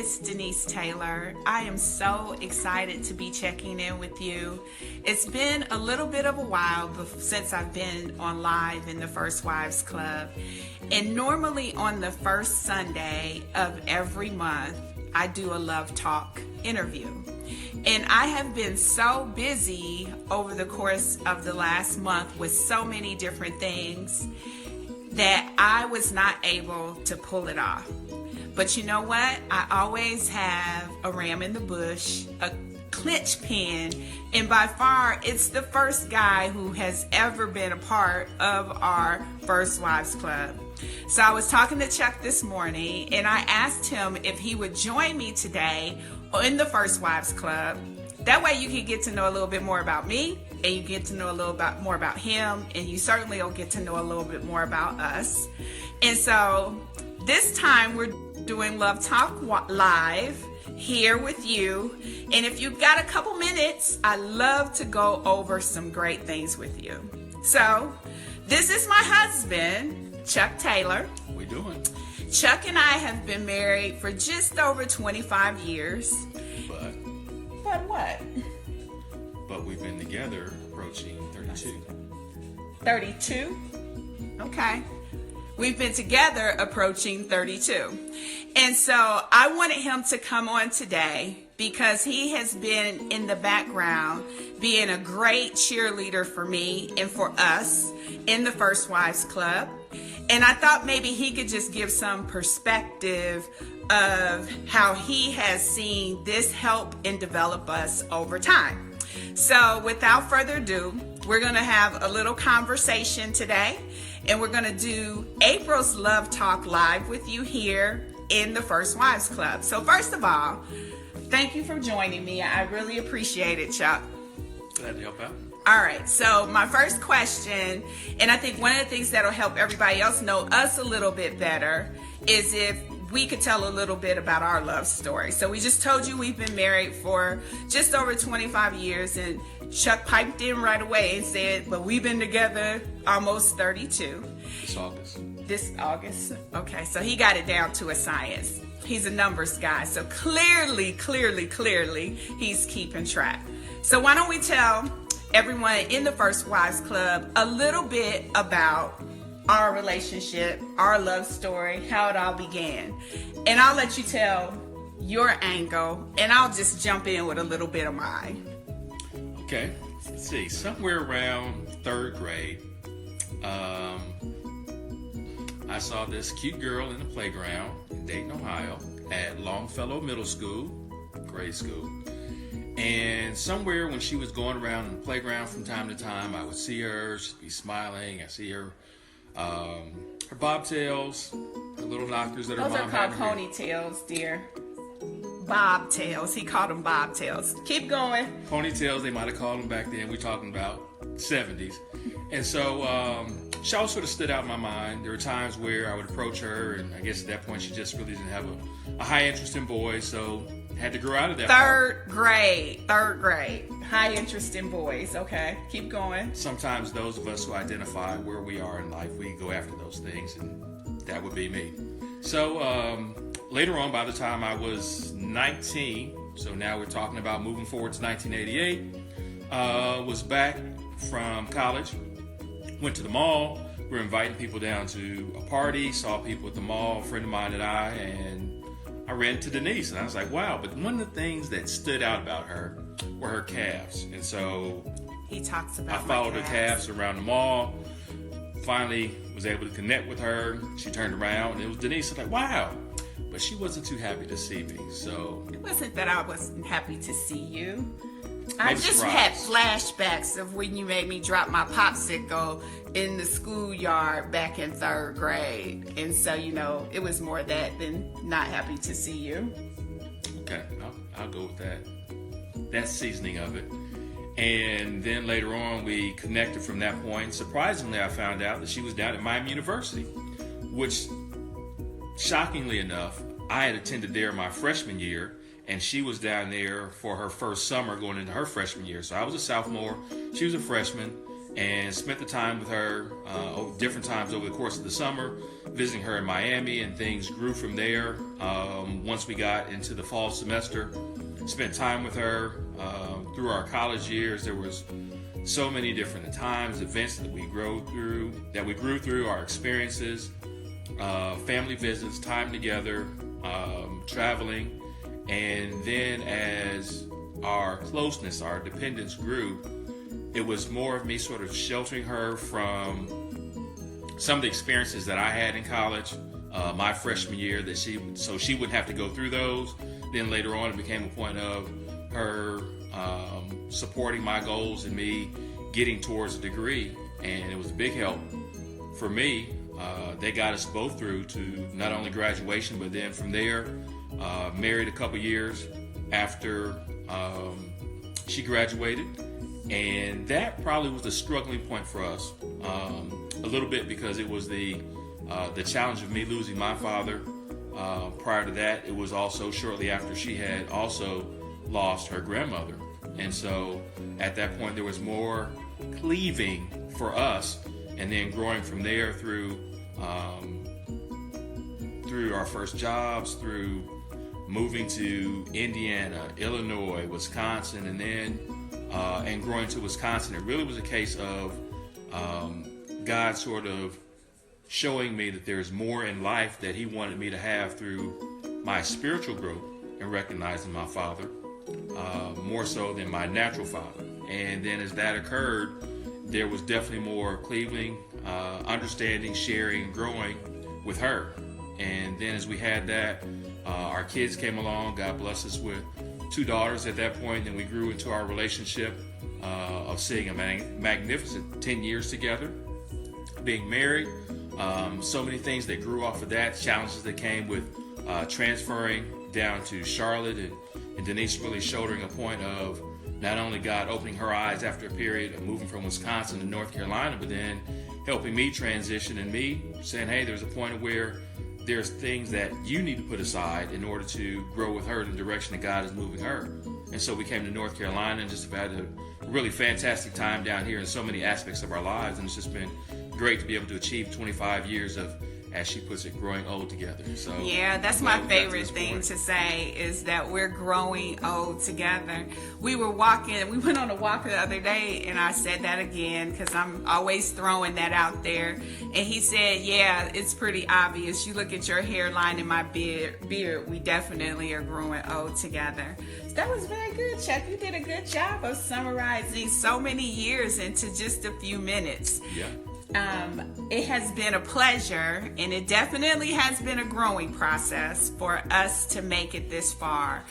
it's Denise Taylor. I am so excited to be checking in with you. It's been a little bit of a while since I've been on live in the First Wives Club. And normally on the first Sunday of every month, I do a LoveTalk interview. And I have been so busy over the course of the last month with so many different things that I was not able to pull it off. But you know what? I always have a ram in the bush, a clinch pin, and by far it's the first guy who has ever been a part of our First Wives Club. So I was talking to Chuck this morning and I asked him if he would join me today in the First Wives Club. That way you can get to know a little bit more about me, and you get to know a little bit more about him, and you certainly will get to know a little bit more about us. And so this time we're doing LoveTalk Live here with you. And if you've got a couple minutes, I love to go over some great things with you. So this is my husband, Chuck Taylor. How we doing? Chuck and I have been married for just over 25 years. But what? But we've been together approaching 32. 32? Okay. We've been together approaching 32. And so I wanted him to come on today because he has been in the background being a great cheerleader for me and for us in the First Wives Club. And I thought maybe he could just give some perspective of how he has seen this help and develop us over time. So without further ado, we're going to have a little conversation today, and we're going to do April's LoveTalk Live with you here in the First Wives Club. So first of all, thank you for joining me. I really appreciate it, Chuck. Glad to help out. All right, so my first question, and I think one of the things that'll help everybody else know us a little bit better, is if we could tell a little bit about our love story. So we just told you we've been married for just over 25 years, and Chuck piped in right away and said, but we've been together almost 32. This August? Okay, so he got it down to a science. He's a numbers guy, so clearly, he's keeping track. So why don't we tell everyone in the First Wives Club a little bit about our relationship, our love story, how it all began. And I'll let you tell your angle, and I'll just jump in with a little bit of mine. Okay, let's see. Somewhere around third grade, I saw this cute girl in the playground in Dayton, Ohio, at Longfellow Middle School, grade school. And somewhere when she was going around in the playground from time to time, I would see her, she'd be smiling. I see her bobtails, her little knockers that her mom had. Those are called ponytails, dear. Bobtails. He called them bobtails. Keep going. Ponytails, they might have called them back then. We're talking about 70s. And so she always sort of stood out in my mind. There were times where I would approach her, and I guess at that point she just really didn't have a high interest in boys, so had to grow out of that. Third grade. High interest in boys. Okay, keep going. Sometimes those of us who identify where we are in life, we go after those things, and that would be me. So later on, by the time I was 19, so now we're talking about moving forward to 1988, was back from college, went to the mall. We were inviting people down to a party, saw people at the mall, a friend of mine and I ran into Denise, and I was like, wow. But one of the things that stood out about her were her calves. And so he talks about I followed her calves around the mall, finally was able to connect with her. She turned around, and it was Denise. I was like, wow. But she wasn't too happy to see me. So it wasn't that I wasn't happy to see you. I just had flashbacks of when you made me drop my popsicle in the schoolyard back in third grade. And so, it was more that than not happy to see you. Okay, I'll go with that. That's seasoning of it. And then later on, we connected from that point. Surprisingly, I found out that she was down at Miami University, which, shockingly enough, I had attended there my freshman year, and she was down there for her first summer going into her freshman year. So I was a sophomore, she was a freshman, and spent the time with her different times over the course of the summer, visiting her in Miami, and things grew from there. Once we got into the fall semester, spent time with her through our college years. There was so many different times, events that we grew through, our experiences, family visits, time together, traveling, and then as our closeness, our dependence grew, it was more of me sort of sheltering her from some of the experiences that I had in college, my freshman year, so she wouldn't have to go through those. Then later on, it became a point of her supporting my goals and me getting towards a degree, and it was a big help for me. They got us both through to not only graduation, but then from there, married a couple years after she graduated. And that probably was the struggling point for us, a little bit, because it was the challenge of me losing my father. Prior to that, it was also shortly after she had also lost her grandmother. And so at that point, there was more cleaving for us, and then growing from there through our first jobs, through moving to Indiana, Illinois, Wisconsin, and then and growing to Wisconsin. It really was a case of God sort of showing me that there's more in life that he wanted me to have through my spiritual growth and recognizing my father, more so than my natural father. And then as that occurred, there was definitely more cleaving, understanding, sharing, growing with her. And then as we had that, our kids came along. God blessed us with 2 daughters at that point, and we grew into our relationship of seeing a magnificent 10 years together, being married. So many things that grew off of that, challenges that came with transferring down to Charlotte, and Denise really shouldering a point of not only God opening her eyes after a period of moving from Wisconsin to North Carolina, but then helping me transition, and me saying, hey, there's a point of where there's things that you need to put aside in order to grow with her in the direction that God is moving her. And so we came to North Carolina and just have had a really fantastic time down here in so many aspects of our lives. And it's just been great to be able to achieve 25 years of, as she puts it, growing old together. So yeah, that's my favorite thing to say, is that we're growing old together. We went on a walk the other day, and I said that again because I'm always throwing that out there. And he said, yeah, it's pretty obvious. You look at your hairline and my beard, we definitely are growing old together. So that was very good, Chuck. You did a good job of summarizing so many years into just a few minutes. Yeah. It has been a pleasure, and it definitely has been a growing process for us to make it this far.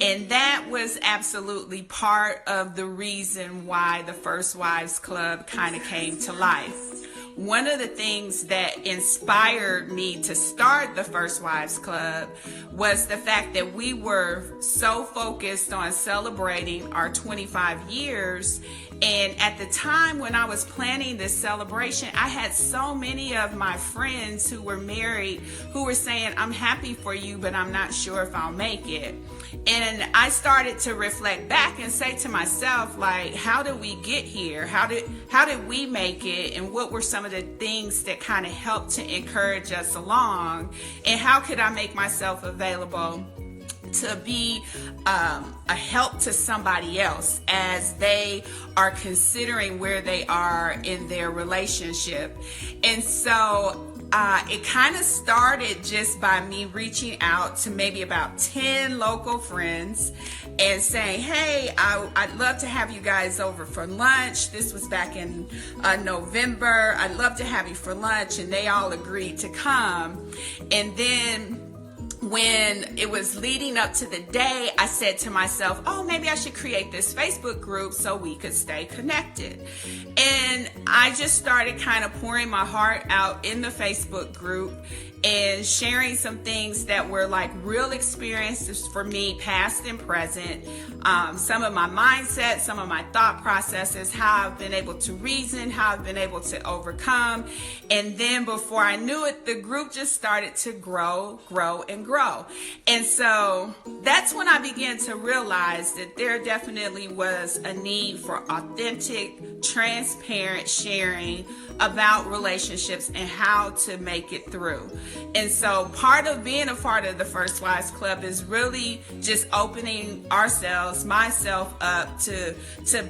And that was absolutely part of the reason why the First Wives Club kind of came to life. One of the things that inspired me to start the First Wives Club was the fact that we were so focused on celebrating our 25 years. And at the time when I was planning this celebration, I had so many of my friends who were married who were saying, I'm happy for you, but I'm not sure if I'll make it. And I started to reflect back and say to myself, like, how did we get here? How did we make it? And what were some of the things that kind of helped to encourage us along? And how could I make myself available to be a help to somebody else as they are considering where they are in their relationship? And so it kind of started just by me reaching out to maybe about 10 local friends and saying, hey, I'd love to have you guys over for lunch. This was back in November. I'd love to have you for lunch. And they all agreed to come. And then when it was leading up to the day, I said to myself, oh, maybe I should create this Facebook group so we could stay connected. And I just started kind of pouring my heart out in the Facebook group and sharing some things that were like real experiences for me, past and present, some of my mindset, some of my thought processes, how I've been able to reason, how I've been able to overcome. And then before I knew it, the group just started to grow. And so that's when I began to realize that there definitely was a need for authentic, transparent sharing about relationships and how to make it through. And so part of being a part of the First Wives Club is really just opening myself up to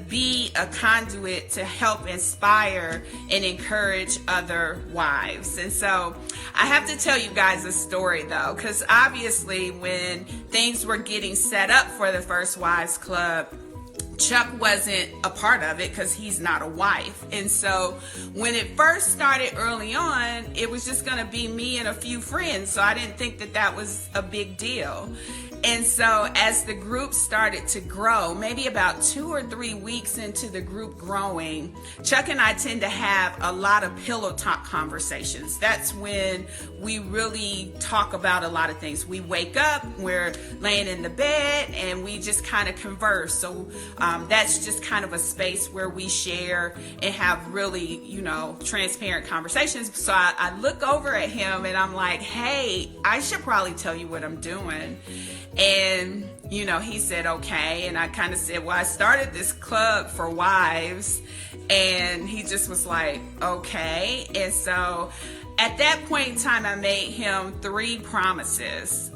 be a conduit to help inspire and encourage other wives. And so I have to tell you guys a story though, because obviously when things were getting set up for the First Wives Club, Chuck wasn't a part of it because he's not a wife. And so when it first started early on, it was just going to be me and a few friends. So I didn't think that that was a big deal. And so as the group started to grow, maybe about 2 or 3 weeks into the group growing, Chuck and I tend to have a lot of pillow talk conversations. That's when we really talk about a lot of things. We wake up, we're laying in the bed, and we just kind of converse. So that's just kind of a space where we share and have really, transparent conversations. So I look over at him and I'm like, hey, I should probably tell you what I'm doing. And, he said, okay. And I kind of said, well, I started this club for wives. And he just was like, okay. And so at that point in time, I made him 3 promises.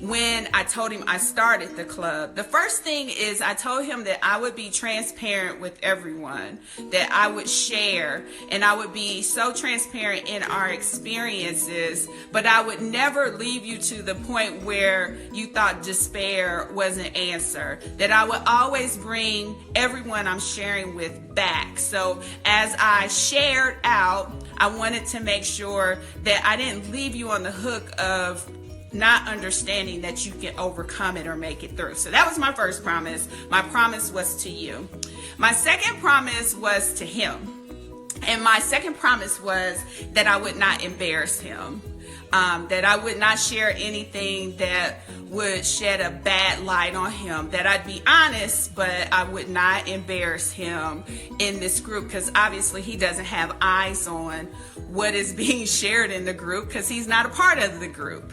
When I told him I started the club. The first thing is I told him that I would be transparent with everyone, that I would share, and I would be so transparent in our experiences, but I would never leave you to the point where you thought despair was an answer, that I would always bring everyone I'm sharing with back. So as I shared out, I wanted to make sure that I didn't leave you on the hook of not understanding that you can overcome it or make it through. So that was my first promise. My promise was to you. My second promise was to him. And my second promise was that I would not embarrass him. That I would not share anything that would shed a bad light on him, that I'd be honest, but I would not embarrass him in this group, because obviously he doesn't have eyes on what is being shared in the group because he's not a part of the group.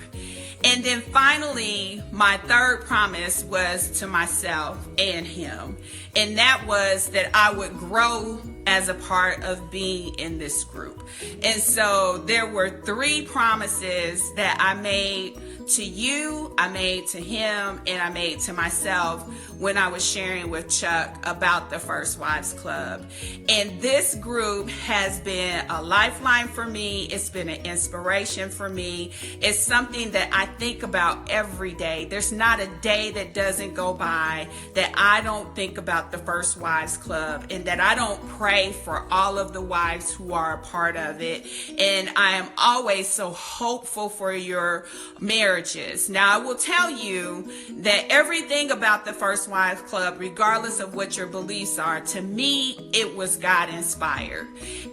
And then finally, my third promise was to myself and him. And that was that I would grow as a part of being in this group. And so there were 3 promises that I made to you, I made to him, and I made to myself when I was sharing with Chuck about the First Wives Club. And this group has been a lifeline for me. It's been an inspiration for me. It's something that I think about every day. There's not a day that doesn't go by that I don't think about the First Wives Club and that I don't pray for all of the wives who are a part of it. And I am always so hopeful for your marriages. Now, I will tell you that everything about the First Wives Club, regardless of what your beliefs are, to me, it was God inspired.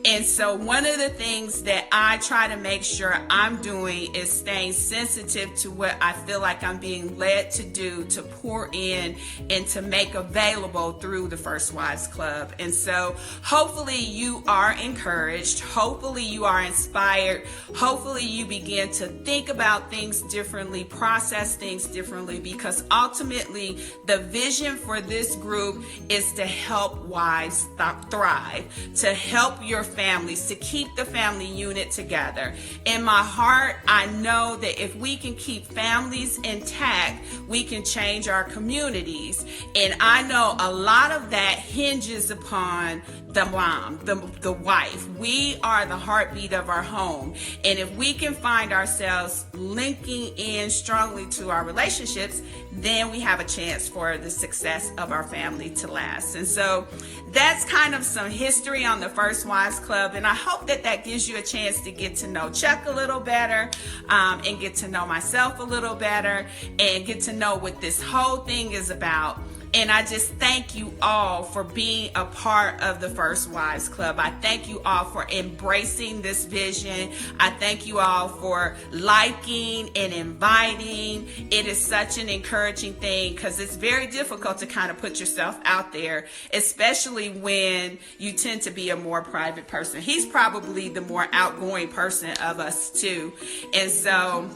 And so one of the things that I try to make sure I'm doing is staying sensitive to what I feel like I'm being led to do, to pour in and to make available through the First Wives Club. And so hopefully you are encouraged. Hopefully you are inspired. Hopefully you begin to think about things differently, process things differently, because ultimately the vision for this group is to help wives thrive, to help your families, to keep the family unit together. In my heart, I know that if we can keep families intact, we can change our communities. And I know a lot of that hinges upon the mom, the wife. We are the heartbeat of our home. And if we can find ourselves linking in strongly to our relationships, then we have a chance for the success of our family to last. And so that's kind of some history on the First Wives Club. And I hope that that gives you a chance to get to know Chuck a little better, and get to know myself a little better, and get to know what this whole thing is about. And I just thank you all for being a part of the First Wives Club. I thank you all for embracing this vision. I thank you all for liking and inviting. It is such an encouraging thing because it's very difficult to kind of put yourself out there, especially when you tend to be a more private person. He's probably the more outgoing person of us too. And so,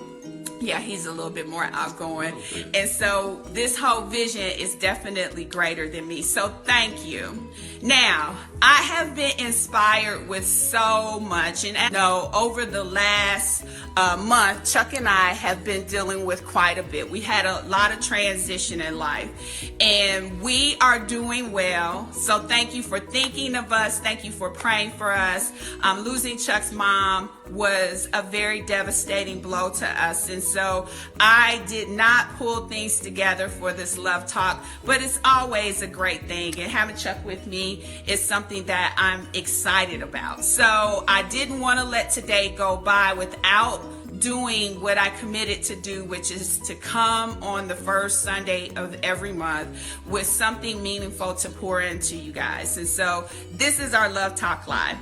yeah, he's a little bit more outgoing. And so this whole vision is definitely greater than me. So thank you. Now, I have been inspired with so much. And I know over the last month, Chuck and I have been dealing with quite a bit. We had a lot of transition in life. And we are doing well. So thank you for thinking of us. Thank you for praying for us. Losing Chuck's mom was a very devastating blow to us. And so I did not pull things together for this Love Talk, but it's always a great thing. And having Chuck with me is something that I'm excited about. So I didn't want to let today go by without doing what I committed to do, which is to come on the first Sunday of every month with something meaningful to pour into you guys. And so this is our Love Talk Live.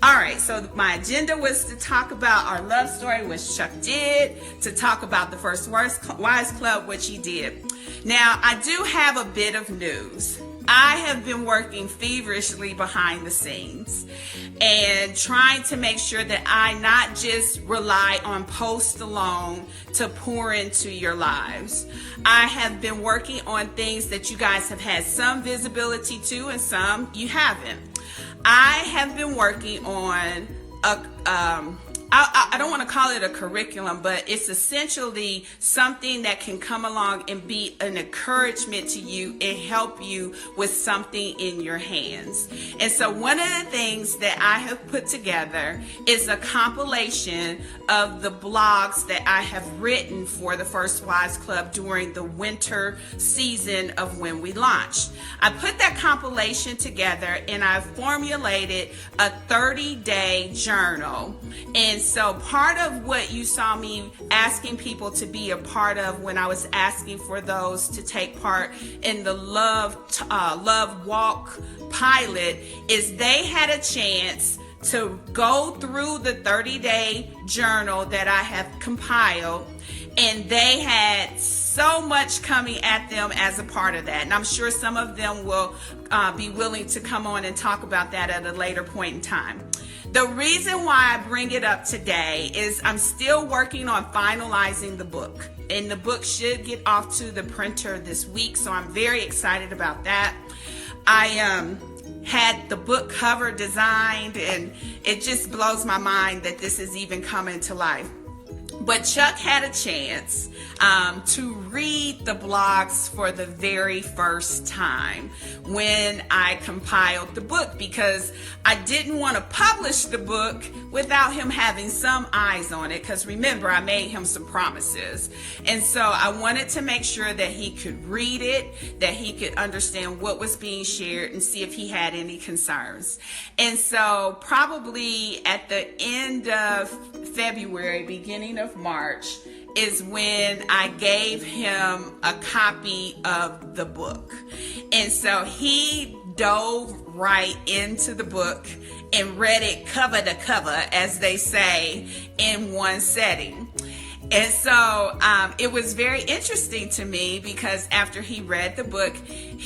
All right, so my agenda was to talk about our love story, which Chuck did, to talk about the First Wives Club, which he did. Now, I do have a bit of news. I have been working feverishly behind the scenes and trying to make sure that I not just rely on posts alone to pour into your lives. I have been working on things that you guys have had some visibility to and some you haven't. I have been working on I don't want to call it a curriculum, but it's essentially something that can come along and be an encouragement to you and help you with something in your hands. And so one of the things that I have put together is a compilation of the blogs that I have written for the First Wives Club during the winter season of when we launched. I put that compilation together and I formulated a 30-day journal. And so part of what you saw me asking people to be a part of when I was asking for those to take part in the Love Walk pilot is they had a chance to go through the 30-day journal that I have compiled, and they had so much coming at them as a part of that. And I'm sure some of them will be willing to come on and talk about that at a later point in time. The reason why I bring it up today is I'm still working on finalizing the book. And the book should get off to the printer this week, so I'm very excited about that. I had the book cover designed, and it just blows my mind that this is even coming to life. But Chuck had a chance to read the blogs for the very first time when I compiled the book, because I didn't want to publish the book without him having some eyes on it, because remember, I made him some promises. And so I wanted to make sure that he could read it, that he could understand what was being shared and see if he had any concerns. And so probably at the end of February, beginning of March, is when I gave him a copy of the book. And so he dove right into the book and read it cover to cover, as they say, in one setting. And so it was very interesting to me, because after he read the book,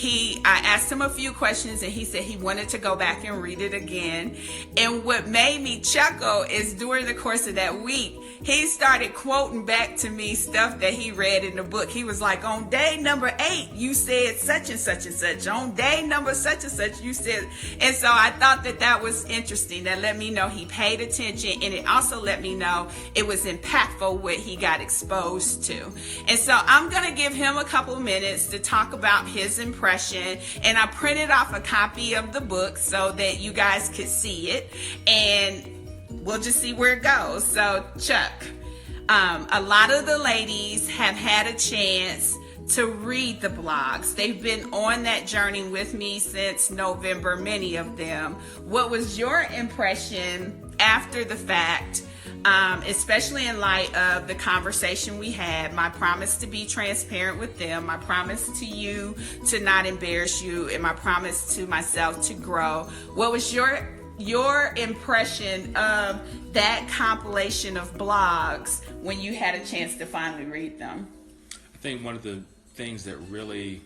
I asked him a few questions, and he said he wanted to go back and read it again. And what made me chuckle is during the course of that week, he started quoting back to me stuff that he read in the book. He was like, on day number 8, you said such and such and such. On day number such and such, you said. And so I thought that was interesting. That let me know he paid attention, and it also let me know it was impactful what he got exposed to. And so I'm going to give him a couple minutes to talk about his impression. And I printed off a copy of the book so that you guys could see it. And we'll just see where it goes. So Chuck, a lot of the ladies have had a chance to read the blogs. They've been on that journey with me since November, many of them. What was your impression after the fact especially in light of the conversation we had, my promise to be transparent with them, my promise to you to not embarrass you, and my promise to myself to grow. What was your impression of that compilation of blogs when you had a chance to finally read them? I think one of the things that really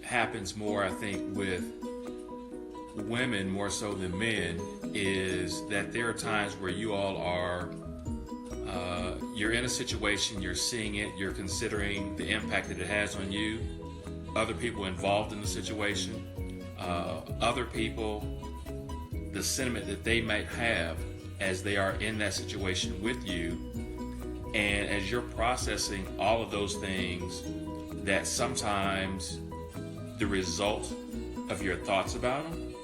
happens more, I think, with women more so than men is that there are times where you all are you're in a situation, you're seeing it, you're considering the impact that it has on you, other people involved in the situation, other people, the sentiment that they might have as they are in that situation with you. And as you're processing all of those things, that sometimes the result of your thoughts about them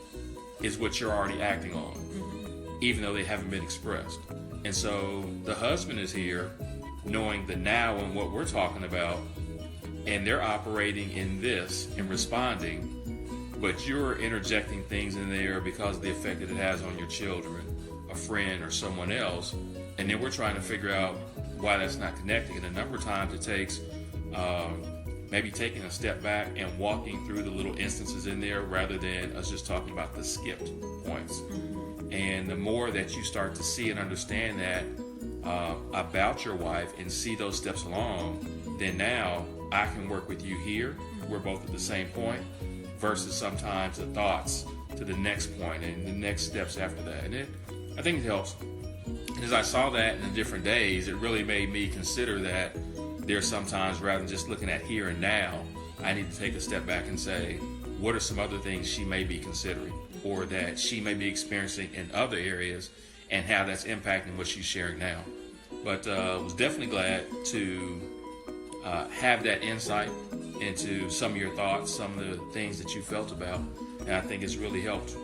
is what you're already acting on, even though they haven't been expressed. And so the husband is here knowing the now and what we're talking about, and they're operating in this and responding, but you're interjecting things in there because of the effect that it has on your children, a friend, or someone else. And then we're trying to figure out why that's not connecting. And a number of times it takes maybe taking a step back and walking through the little instances in there rather than us just talking about the skipped points. And the more that you start to see and understand that about your wife and see those steps along, then now I can work with you here. We're both at the same point, versus sometimes the thoughts to the next point and the next steps after that. And I think it helps. And as I saw that in the different days, it really made me consider that there's sometimes, rather than just looking at here and now, I need to take a step back and say, what are some other things she may be considering or that she may be experiencing in other areas, and how that's impacting what she's sharing now. But was definitely glad to have that insight into some of your thoughts, some of the things that you felt about. And I think it's really helped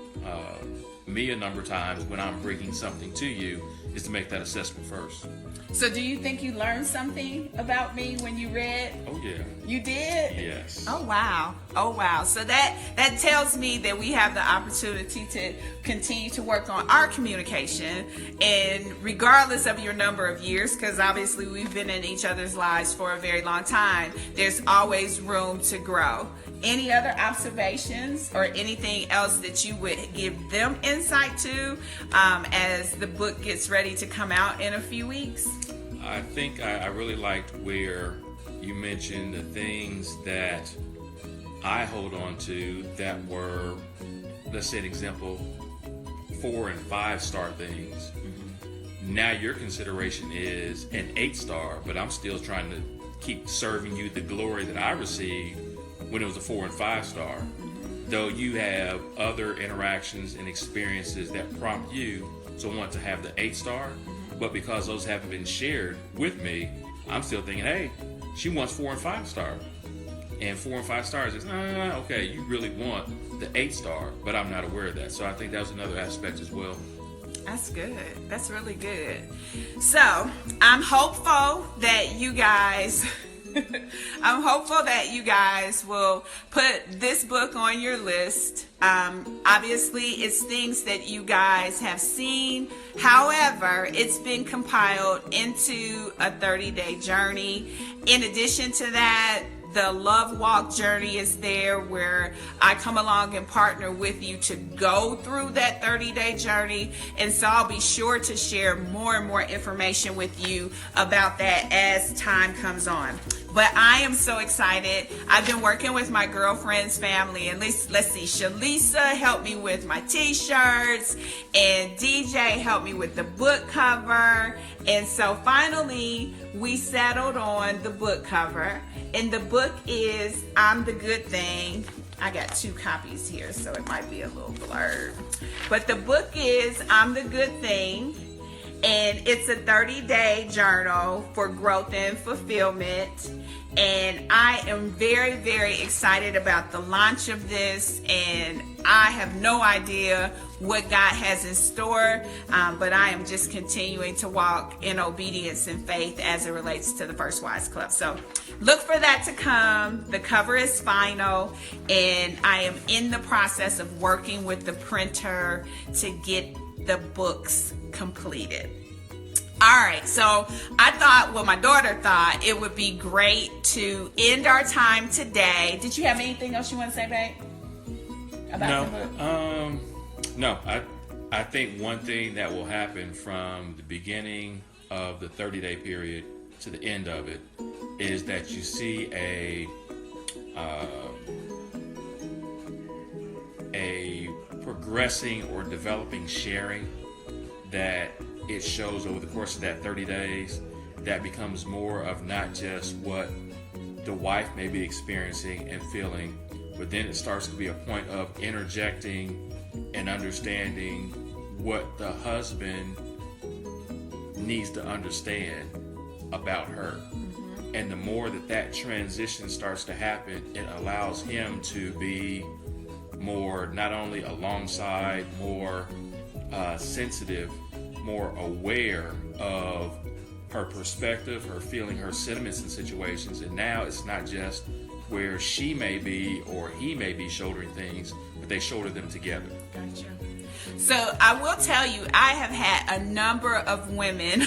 me a number of times when I'm bringing something to you, is to make that assessment first. So do you think you learned something about me when you read? Oh, yeah. You did? Yes. Oh, wow. Oh, wow. So that tells me that we have the opportunity to continue to work on our communication. And regardless of your number of years, because obviously we've been in each other's lives for a very long time, there's always room to grow. Any other observations or anything else that you would give them insight to as the book gets ready to come out in a few weeks? I think I really liked where you mentioned the things that I hold on to that were, let's say an example, 4 and 5 star things. Now your consideration is an 8 star, but I'm still trying to keep serving you the glory that I received when it was a 4 and 5 star. Though you have other interactions and experiences that prompt you to want to have the 8 star, but because those haven't been shared with me, I'm still thinking, hey, she wants 4 and 5 star. And 4 and 5 stars is, okay, you really want the 8 star, but I'm not aware of that. So I think that was another aspect as well. That's good. That's really good. So I'm hopeful that you guys will put this book on your list. Obviously, it's things that you guys have seen. However, it's been compiled into a 30-day journey. In addition to that, the Love Walk journey is there, where I come along and partner with you to go through that 30-day journey. And so I'll be sure to share more and more information with you about that as time comes on. But I am so excited. I've been working with my girlfriend's family, and let's see, Shalisa helped me with my t-shirts, and DJ helped me with the book cover. And so finally, we settled on the book cover. And the book is I'm the Good Thing. I got 2 copies here, so it might be a little blurred. But the book is I'm the Good Thing. And it's a 30-day journal for growth and fulfillment. And I am very, very excited about the launch of this. And I have no idea what God has in store, but I am just continuing to walk in obedience and faith as it relates to the First Wives Club. So look for that to come. The cover is final, and I am in the process of working with the printer to get the books completed. All right, so I thought, well, my daughter thought it would be great to end our time today. Did you have anything else you want to say, babe? About the book? No. I think one thing that will happen from the beginning of the 30-day period to the end of it is that you see a progressing or developing sharing that it shows over the course of that 30 days that becomes more of not just what the wife may be experiencing and feeling, but then it starts to be a point of interjecting and understanding what the husband needs to understand about her. And the more that transition starts to happen, it allows him to be more, not only alongside, more sensitive, more aware of her perspective, her feeling, her sentiments in situations. And now it's not just where she may be or he may be shouldering things, but they shoulder them together. Gotcha. So I will tell you, I have had a number of women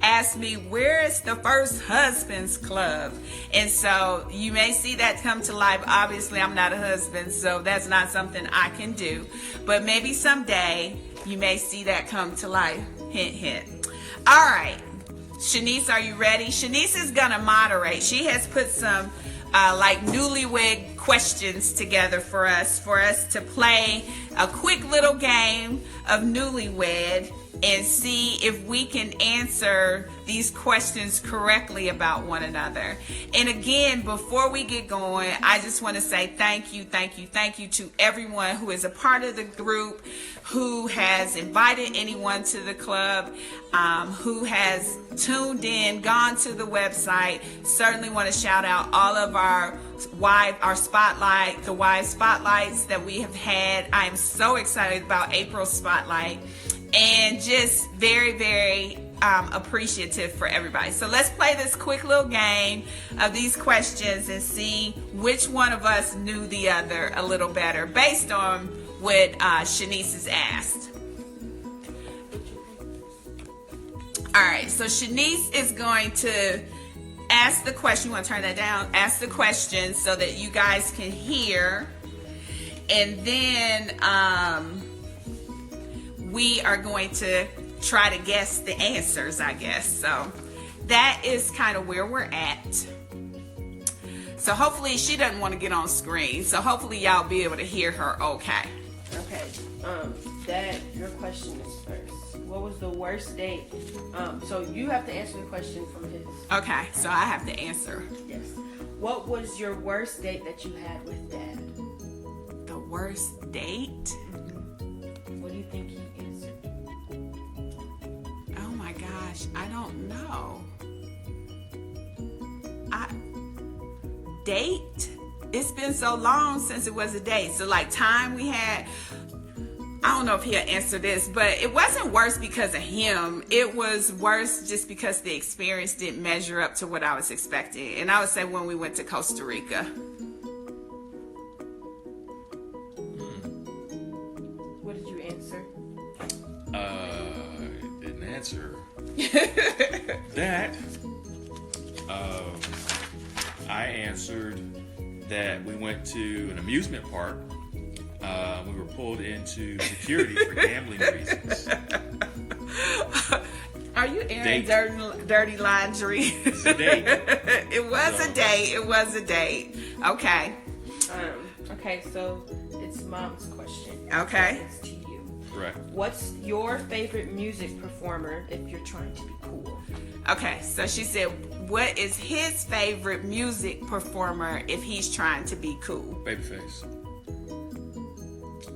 ask me, where is the First Husbands Club? And so you may see that come to life. Obviously, I'm not a husband, so that's not something I can do. But maybe someday you may see that come to life. Hint, hint. All right. Shanice, are you ready? Shanice is going to moderate. She has put some like newlywed questions together for us to play a quick little game of newlywed and see if we can answer these questions correctly about one another. And again, before we get going, I just want to say thank you to everyone who is a part of the group, who has invited anyone to the club, who has tuned in, gone to the website. Certainly want to shout out all of our spotlight, the wives spotlights that we have had. I am so excited about April's spotlight, and just very, very appreciative for everybody. So let's play this quick little game of these questions and see which one of us knew the other a little better based on what Shanice has asked. All right, so Shanice is going to ask the question. You want to turn that down? Ask the question so that you guys can hear. And then we are going to try to guess the answers, I guess. So that is kind of where we're at. So hopefully she doesn't want to get on screen. So hopefully y'all be able to hear her okay. Okay. Dad, your question is first. What was the worst date? So you have to answer the question from his. Okay, so I have to answer. Yes. What was your worst date that you had with Dad? The worst date? Mm-hmm. What do you think he answered? Oh my gosh, I don't know. Date? It's been so long since it was a date. So like time we had, I don't know if he'll answer this, but it wasn't worse because of him. It was worse just because the experience didn't measure up to what I was expecting. And I would say when we went to Costa Rica. What did you answer? Didn't answer that. I answered that we went to an amusement park. We were pulled into security for gambling reasons. Are you airing dirty laundry? It's a date. It was a date. It was a date. Okay. Okay, so it's Mom's question. Okay. It's to you. Correct. What's your favorite music performer if you're trying to be cool? Okay, so she said, what is his favorite music performer if he's trying to be cool? Babyface.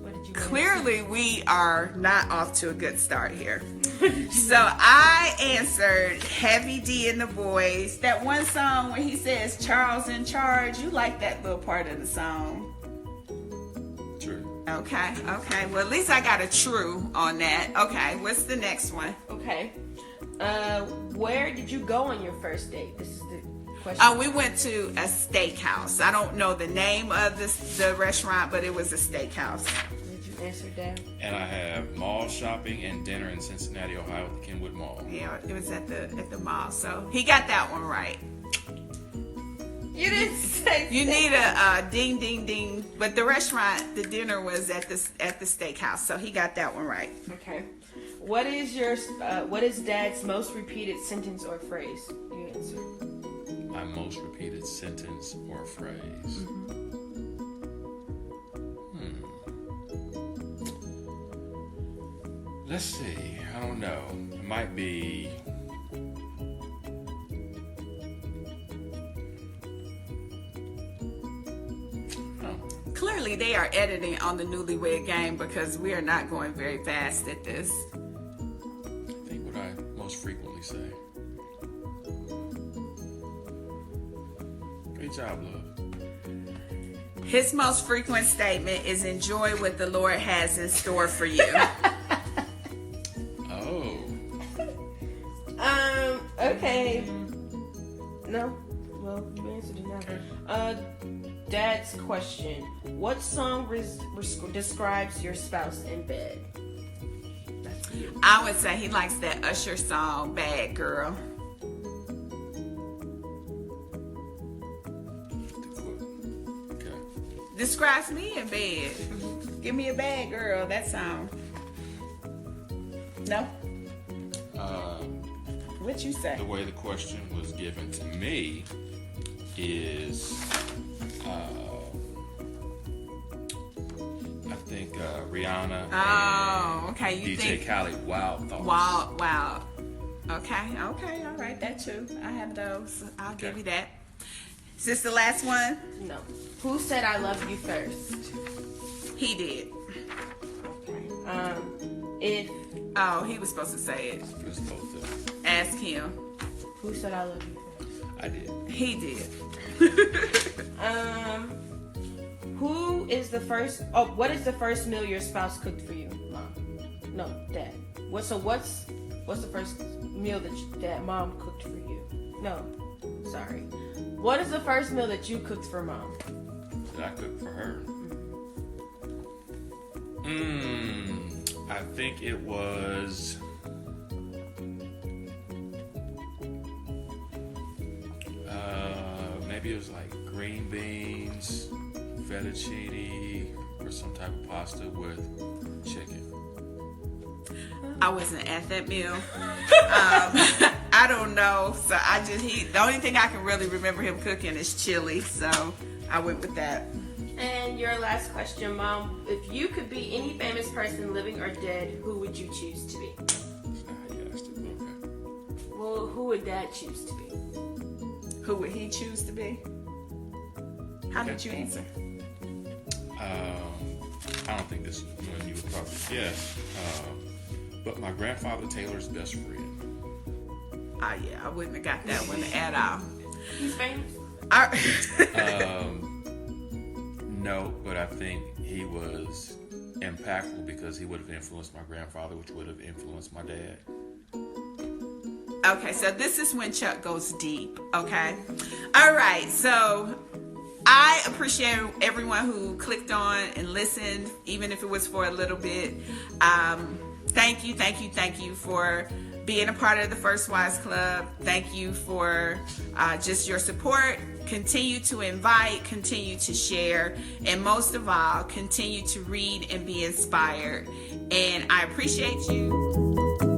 What did you Clearly, we are not off to a good start here. So I answered Heavy D and the Boys. That one song where he says, Charles in charge. You like that little part of the song. True. Okay. Well, at least I got a true on that. Okay, what's the next one? Okay. Where did you go on your first date? This is the question. We went to a steakhouse. I don't know the name of the restaurant, but it was a steakhouse. Did you answer, Dad? And I have mall shopping and dinner in Cincinnati, Ohio at the Kenwood Mall. Yeah, it was at the mall. So he got that one right. You didn't say. You need a ding, ding, ding. But the restaurant, the dinner was at the steakhouse. So he got that one right. Okay. What is Dad's most repeated sentence or phrase? You answer. My most repeated sentence or phrase. Let's see. I don't know. It might be. Clearly, they are editing on the Newlywed Game because we are not going very fast at this. I think what I most frequently say. Great job, love. His most frequent statement is enjoy what the Lord has in store for you. Oh. Okay. No? Well, you answered it now. Okay. Dad's question. What song describes your spouse in bed? That's for you. I would say he likes that Usher song, Bad Girl. Okay. Describes me in bed. Give me a bad girl, that song. No? What you say? The way the question was given to me is, I think Rihanna Oh, and okay. You DJ think Khaled, Wild Thoughts. Wow. Okay, all right, that too. I have those. I'll give you that. Is this the last one? No. Who said I love you first? He did. If Oh, he was supposed to say it. He was supposed to. Ask him. who said I love you first? I did. He did. Who is the first? Oh, what is the first meal your spouse cooked for you, Mom? No, Dad. What's the first meal that Mom cooked for you? No, sorry. What is the first meal that you cooked for Mom? That I cooked for her. I think it was. Maybe it was like green beans, fettuccine, or some type of pasta with chicken. I wasn't at that meal. I don't know. So the only thing I can really remember him cooking is chili. So I went with that. And your last question, Mom. If you could be any famous person, living or dead, who would you choose to be? That's not how you asked it, but okay. Well, who would Dad choose to be? Who would he choose to be? How did you answer? I don't think this is one you would probably guess. But my grandfather Taylor's best friend. Oh yeah, I wouldn't have got that one at all. He's famous. No, but I think he was impactful because he would have influenced my grandfather, which would have influenced my dad. Okay, so this is when Chuck goes deep, okay? All right, so I appreciate everyone who clicked on and listened, even if it was for a little bit. Thank you for being a part of the First Wives Club. Thank you for just your support. Continue to invite, continue to share, and most of all, continue to read and be inspired. And I appreciate you.